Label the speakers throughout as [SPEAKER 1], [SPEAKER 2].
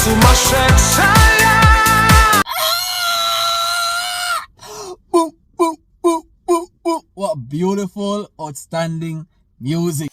[SPEAKER 1] сумасшедшая.
[SPEAKER 2] What beautiful, outstanding music.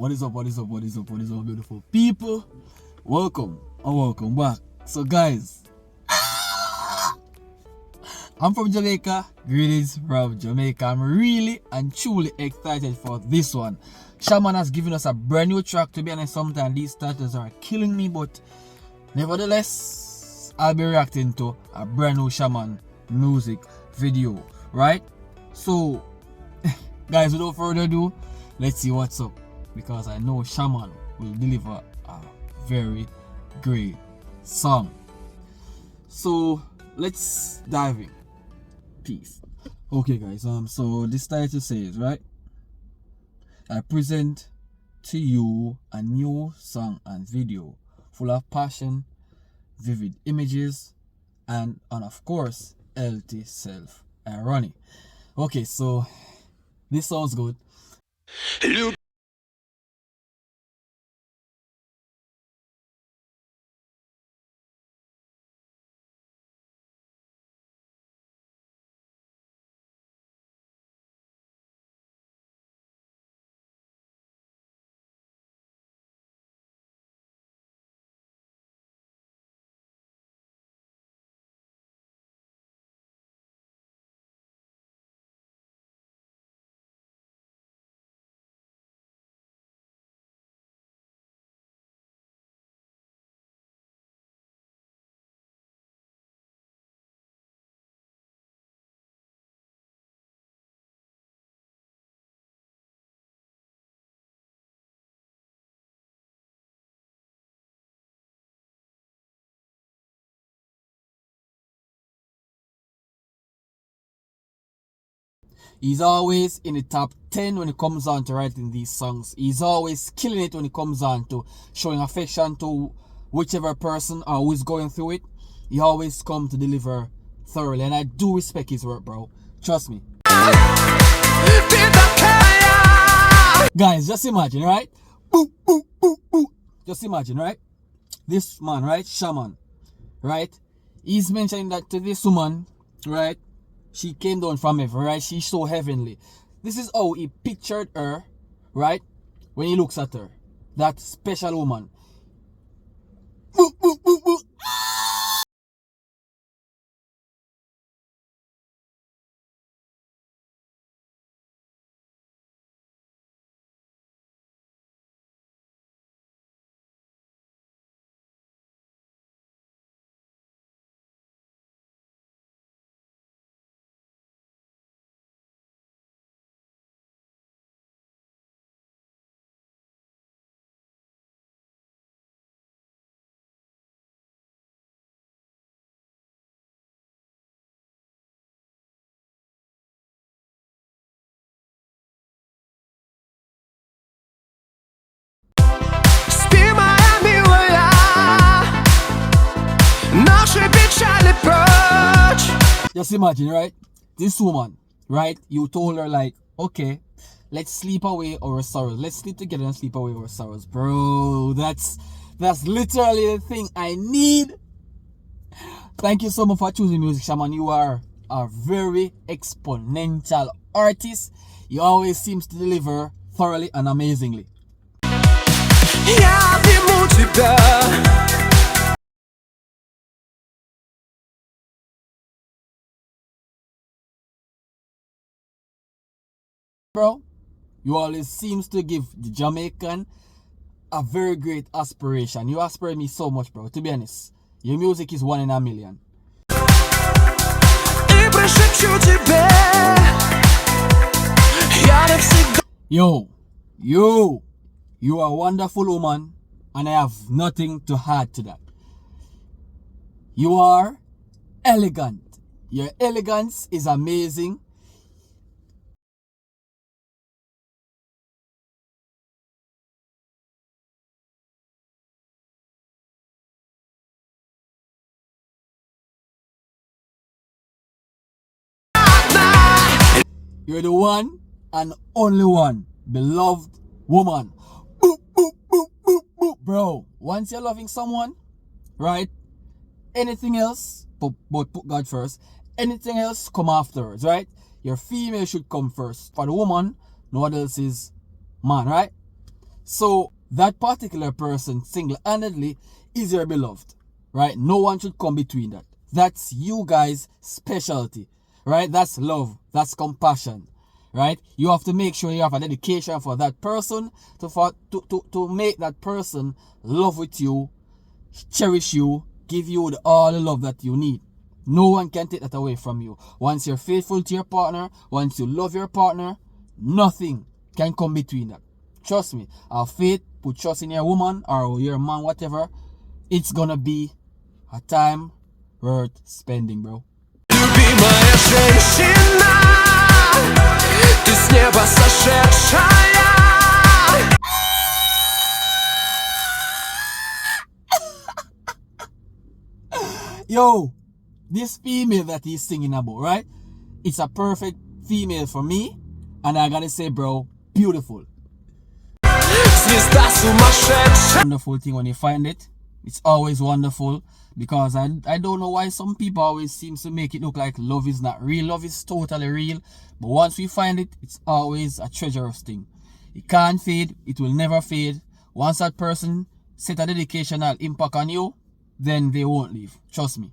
[SPEAKER 2] What is up, beautiful people? Welcome and welcome back. So guys, I'm from Jamaica. Greetings from Jamaica. I'm really and truly excited for this one. SHAMAN has given us a brand new track. To be honest, sometimes these titles are killing me, but nevertheless, I'll be reacting to a brand new SHAMAN music video, right? So guys, without further ado, let's see what's up, because I know SHAMAN will deliver a very great song. So let's dive in. Peace. Okay guys, so this title says, right, I present to you a new song and video full of passion, vivid images, and of course healthy self-irony. Okay, so this sounds good. He's always in the top 10 when it comes on to writing these songs. He's always killing it when it comes on to showing affection to whichever person or who is going through it. He always comes to deliver thoroughly, and I do respect his work, bro. Trust me. Guys, just imagine, right? Boo, boo, boo, boo. Just imagine, right? This man, right? SHAMAN, right? He's mentioning that to this woman, right? She came down from heaven, right? She's so heavenly. This is how he pictured her, right? When he looks at her. That special woman. Just imagine, right? This woman, right? You told her like, okay, let's sleep away our sorrows. Let's sleep together and sleep away our sorrows. Bro, that's literally the thing I need. Thank you so much for choosing Music SHAMAN. You are a very exponential artist. You always seems to deliver thoroughly and amazingly. Bro, you always seems to give the Jamaican a very great aspiration. You aspire me so much, bro. To be honest, your music is 1 in a million. Yo, you are a wonderful woman, and I have nothing to add to that. You are elegant, Your elegance is amazing. You're the one and only one beloved woman. Boop, boop, boop, boop, boop. Bro, once you're loving someone, right? Anything else, but put God first. Anything else come afterwards, right? Your female should come first. For the woman, no one else is man, right? So that particular person single-handedly is your beloved, right? No one should come between that. That's you guys' specialty, right? That's love. That's compassion, right? You have to make sure you have a dedication for that person to make that person love with you, cherish you, give you all the love that you need. No one can take that away from you. Once you're faithful to your partner, once you love your partner, nothing can come between that. Trust me. Have faith, put trust in your woman or your man, whatever. It's gonna be a time worth spending, bro.
[SPEAKER 1] Любимая женщина, ты с неба сошедшая.
[SPEAKER 2] Yo, this female that he's singing about, right? It's a perfect female for me. And I gotta say, bro, beautiful.
[SPEAKER 1] Звезда сумасшедшая.
[SPEAKER 2] Wonderful thing when you find it. It's always wonderful because I don't know why some people always seem to make it look like love is not real. Love is totally real. But once we find it, it's always a treacherous thing. It can't fade. It will never fade. Once that person set a dedicational impact on you, then they won't leave. Trust me.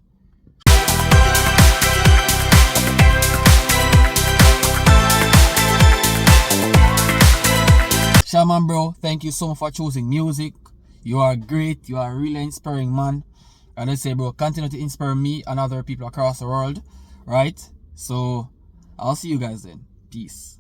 [SPEAKER 2] Shaman, bro, thank you so much for choosing music. You are great. You are a really inspiring man. And I say, bro, continue to inspire me and other people across the world. Right? So, I'll see you guys then. Peace.